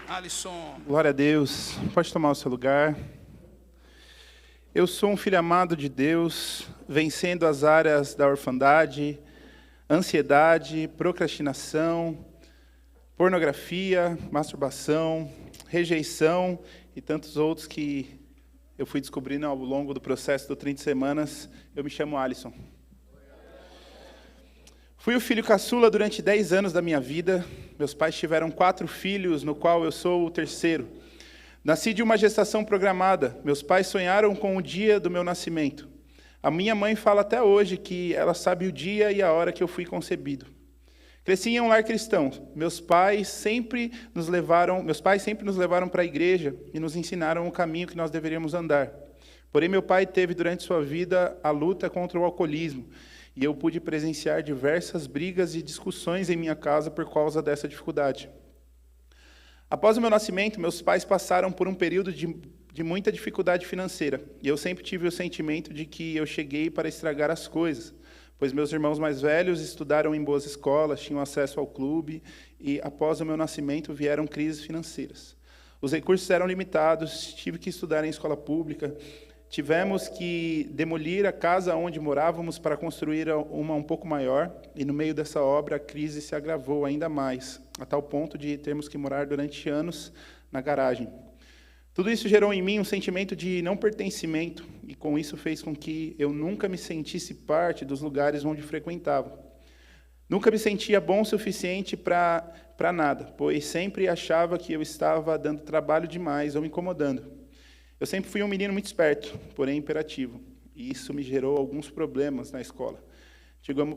Alisson. Glória a Deus. Pode tomar o seu lugar. Eu sou um filho amado de Deus, vencendo as áreas da orfandade, ansiedade, procrastinação, pornografia, masturbação, rejeição e tantos outros que eu fui descobrindo ao longo do processo do 30 semanas. Eu me chamo Alisson. Fui o filho caçula durante 10 anos da minha vida. Meus pais tiveram 4 filhos, no qual eu sou o terceiro. Nasci de uma gestação programada. Meus pais sonharam com o dia do meu nascimento. A minha mãe fala até hoje que ela sabe o dia e a hora que eu fui concebido. Cresci em um lar cristão. Meus pais sempre nos levaram para a igreja e nos ensinaram o caminho que nós deveríamos andar. Porém, meu pai teve durante sua vida a luta contra o alcoolismo. E eu pude presenciar diversas brigas e discussões em minha casa por causa dessa dificuldade. Após o meu nascimento, meus pais passaram por um período de muita dificuldade financeira. E eu sempre tive o sentimento de que eu cheguei para estragar as coisas, pois meus irmãos mais velhos estudaram em boas escolas, tinham acesso ao clube, e após o meu nascimento vieram crises financeiras. Os recursos eram limitados, tive que estudar em escola pública. Tivemos que demolir a casa onde morávamos para construir uma um pouco maior, e no meio dessa obra a crise se agravou ainda mais, a tal ponto de termos que morar durante anos na garagem. Tudo isso gerou em mim um sentimento de não pertencimento, e com isso fez com que eu nunca me sentisse parte dos lugares onde frequentava. Nunca me sentia bom o suficiente para nada, pois sempre achava que eu estava dando trabalho demais ou incomodando. Eu sempre fui um menino muito esperto, porém imperativo, e isso me gerou alguns problemas na escola.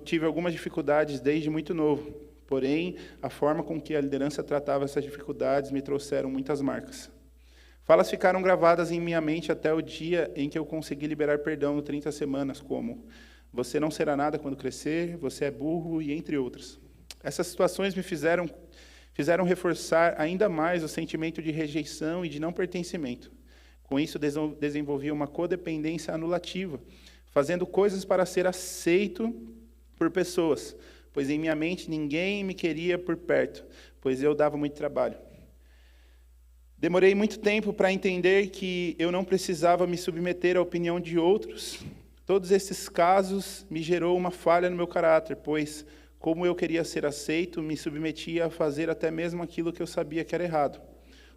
Tive algumas dificuldades desde muito novo, porém, a forma com que a liderança tratava essas dificuldades me trouxeram muitas marcas. Falas ficaram gravadas em minha mente até o dia em que eu consegui liberar perdão no 30 semanas, como: você não será nada quando crescer, você é burro, e entre outras. Essas situações me fizeram reforçar ainda mais o sentimento de rejeição e de não pertencimento. Com isso, desenvolvi uma codependência anulativa, fazendo coisas para ser aceito por pessoas, pois em minha mente ninguém me queria por perto, pois eu dava muito trabalho. Demorei muito tempo para entender que eu não precisava me submeter à opinião de outros. Todos esses casos me gerou uma falha no meu caráter, pois, como eu queria ser aceito, me submetia a fazer até mesmo aquilo que eu sabia que era errado.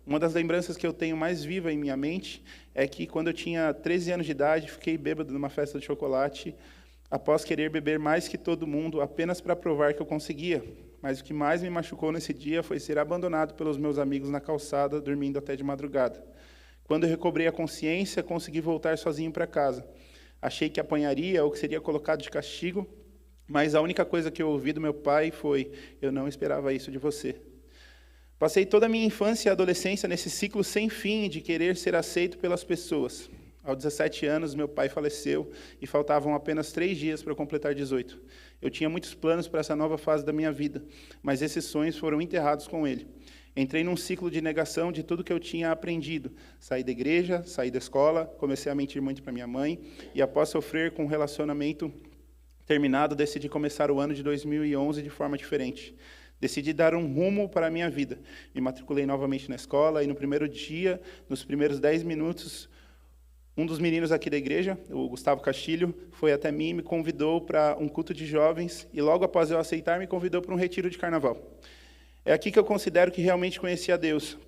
Uma das lembranças que eu tenho mais viva em minha mente é que, quando eu tinha 13 anos de idade, fiquei bêbado numa festa de chocolate, após querer beber mais que todo mundo, apenas para provar que eu conseguia. Mas o que mais me machucou nesse dia foi ser abandonado pelos meus amigos na calçada, dormindo até de madrugada. Quando eu recobrei a consciência, consegui voltar sozinho para casa. Achei que apanharia ou que seria colocado de castigo, mas a única coisa que eu ouvi do meu pai foi: eu não esperava isso de você. Passei toda a minha infância e adolescência nesse ciclo sem fim de querer ser aceito pelas pessoas. Aos 17 anos, meu pai faleceu e faltavam apenas 3 dias para eu completar 18. Eu tinha muitos planos para essa nova fase da minha vida, mas esses sonhos foram enterrados com ele. Entrei num ciclo de negação de tudo que eu tinha aprendido. Saí da igreja, saí da escola, comecei a mentir muito para minha mãe, e após sofrer com um relacionamento terminado, decidi começar o ano de 2011 de forma diferente. Decidi dar um rumo para a minha vida. Me matriculei novamente na escola, e no primeiro dia, nos primeiros 10 minutos, um dos meninos aqui da igreja, o Gustavo Castilho, foi até mim e me convidou para um culto de jovens, e logo após eu aceitar, me convidou para um retiro de carnaval. É aqui que eu considero que realmente conheci a Deus,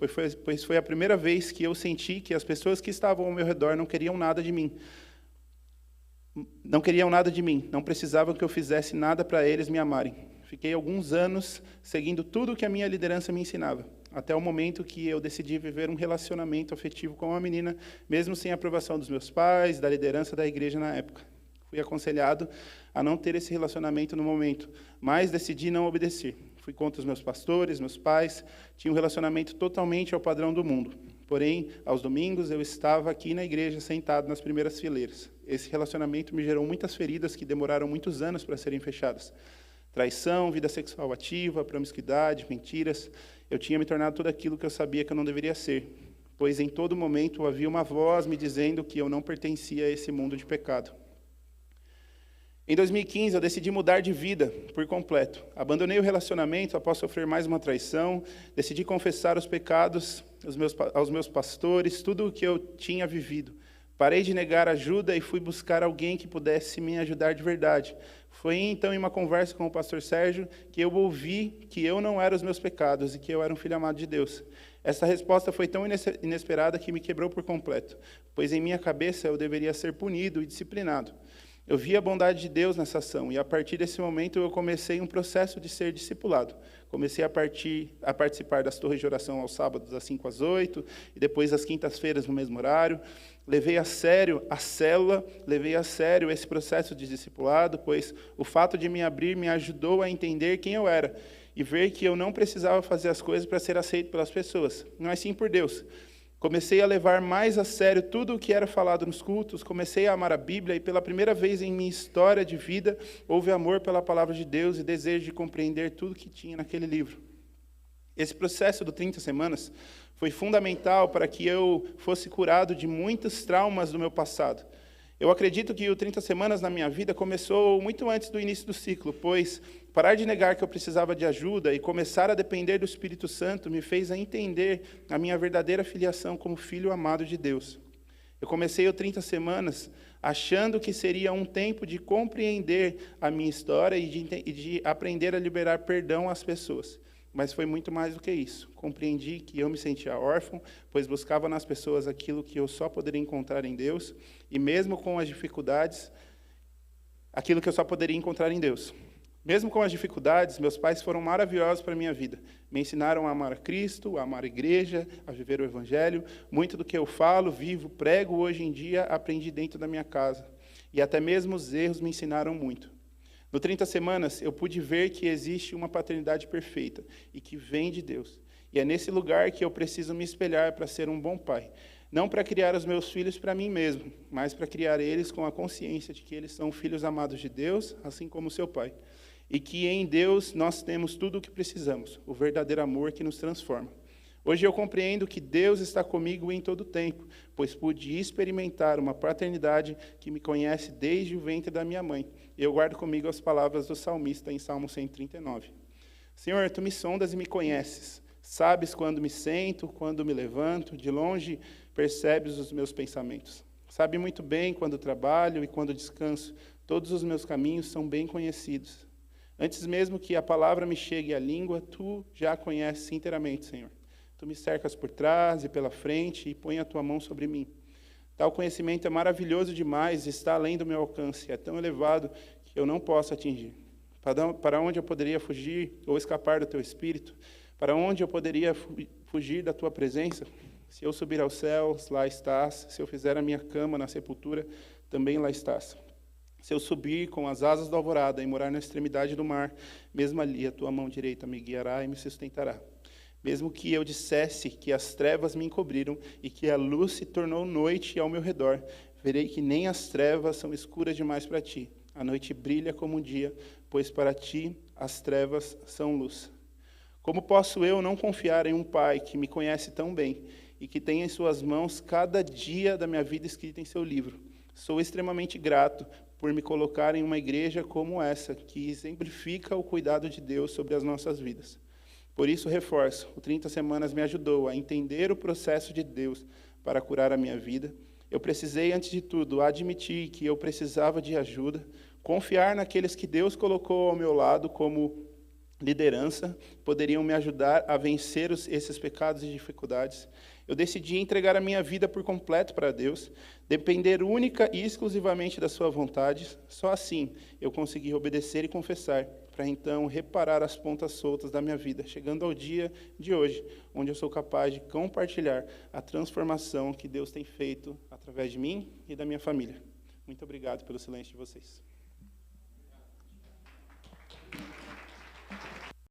pois foi a primeira vez que eu senti que as pessoas que estavam ao meu redor não queriam nada de mim. Não precisavam que eu fizesse nada para eles me amarem. Fiquei alguns anos seguindo tudo o que a minha liderança me ensinava, até o momento que eu decidi viver um relacionamento afetivo com uma menina, mesmo sem a aprovação dos meus pais, da liderança da igreja na época. Fui aconselhado a não ter esse relacionamento no momento, mas decidi não obedecer. Fui contra os meus pastores, meus pais, tinha um relacionamento totalmente ao padrão do mundo. Porém, aos domingos, eu estava aqui na igreja, sentado nas primeiras fileiras. Esse relacionamento me gerou muitas feridas que demoraram muitos anos para serem fechadas. Traição, vida sexual ativa, promiscuidade, mentiras. Eu tinha me tornado tudo aquilo que eu sabia que eu não deveria ser, pois em todo momento havia uma voz me dizendo que eu não pertencia a esse mundo de pecado. Em 2015, eu decidi mudar de vida por completo. Abandonei o relacionamento após sofrer mais uma traição, decidi confessar os pecados aos meus pastores, tudo o que eu tinha vivido. Parei de negar ajuda e fui buscar alguém que pudesse me ajudar de verdade. Foi então em uma conversa com o pastor Sérgio que eu ouvi que eu não era os meus pecados e que eu era um filho amado de Deus. Essa resposta foi tão inesperada que me quebrou por completo, pois em minha cabeça eu deveria ser punido e disciplinado. Eu vi a bondade de Deus nessa ação, e a partir desse momento eu comecei um processo de ser discipulado. Comecei a participar das torres de oração aos sábados, das 5 às 8, e depois às quintas-feiras no mesmo horário. Levei a sério a célula, levei a sério esse processo de discipulado, pois o fato de me abrir me ajudou a entender quem eu era, e ver que eu não precisava fazer as coisas para ser aceito pelas pessoas, mas sim por Deus. Comecei a levar mais a sério tudo o que era falado nos cultos, comecei a amar a Bíblia e pela primeira vez em minha história de vida, houve amor pela palavra de Deus e desejo de compreender tudo que tinha naquele livro. Esse processo do 30 semanas foi fundamental para que eu fosse curado de muitos traumas do meu passado. Eu acredito que o 30 semanas na minha vida começou muito antes do início do ciclo, pois parar de negar que eu precisava de ajuda e começar a depender do Espírito Santo me fez a entender a minha verdadeira filiação como filho amado de Deus. Eu comecei o 30 semanas achando que seria um tempo de compreender a minha história e de aprender a liberar perdão às pessoas. Mas foi muito mais do que isso. Compreendi que eu me sentia órfão, pois buscava nas pessoas aquilo que eu só poderia encontrar em Deus, e mesmo com as dificuldades, aquilo que eu só poderia encontrar em Deus. Mesmo com as dificuldades, meus pais foram maravilhosos para a minha vida. Me ensinaram a amar a Cristo, a amar a igreja, a viver o Evangelho. Muito do que eu falo, vivo, prego hoje em dia, aprendi dentro da minha casa. E até mesmo os erros me ensinaram muito. No 30 semanas, eu pude ver que existe uma paternidade perfeita e que vem de Deus. E é nesse lugar que eu preciso me espelhar para ser um bom pai. Não para criar os meus filhos para mim mesmo, mas para criar eles com a consciência de que eles são filhos amados de Deus, assim como seu pai. E que em Deus nós temos tudo o que precisamos, o verdadeiro amor que nos transforma. Hoje eu compreendo que Deus está comigo em todo o tempo, pois pude experimentar uma paternidade que me conhece desde o ventre da minha mãe. Eu guardo comigo as palavras do salmista em Salmo 139. Senhor, Tu me sondas e me conheces. Sabes quando me sento, quando me levanto, de longe percebes os meus pensamentos. Sabe muito bem quando trabalho e quando descanso. Todos os meus caminhos são bem conhecidos. Antes mesmo que a palavra me chegue à língua, Tu já a conheces inteiramente, Senhor. Tu me cercas por trás e pela frente e põe a Tua mão sobre mim. Tal conhecimento é maravilhoso demais e está além do meu alcance. É tão elevado que eu não posso atingir. Para onde eu poderia fugir ou escapar do Teu Espírito? Para onde eu poderia fugir da Tua presença? Se eu subir aos céus, lá estás. Se eu fizer a minha cama na sepultura, também lá estás. Se eu subir com as asas da alvorada e morar na extremidade do mar, mesmo ali a Tua mão direita me guiará e me sustentará. Mesmo que eu dissesse que as trevas me encobriram e que a luz se tornou noite ao meu redor, verei que nem as trevas são escuras demais para Ti. A noite brilha como um dia, pois para Ti as trevas são luz. Como posso eu não confiar em um Pai que me conhece tão bem e que tem em suas mãos cada dia da minha vida escrita em seu livro? Sou extremamente grato por me colocar em uma igreja como essa, que exemplifica o cuidado de Deus sobre as nossas vidas. Por isso, reforço, o 30 semanas me ajudou a entender o processo de Deus para curar a minha vida. Eu precisei, antes de tudo, admitir que eu precisava de ajuda, confiar naqueles que Deus colocou ao meu lado como liderança, poderiam me ajudar a vencer esses pecados e dificuldades. Eu decidi entregar a minha vida por completo para Deus, depender única e exclusivamente da sua vontade. Só assim eu consegui obedecer e confessar, para então reparar as pontas soltas da minha vida, chegando ao dia de hoje, onde eu sou capaz de compartilhar a transformação que Deus tem feito através de mim e da minha família. Muito obrigado pelo silêncio de vocês.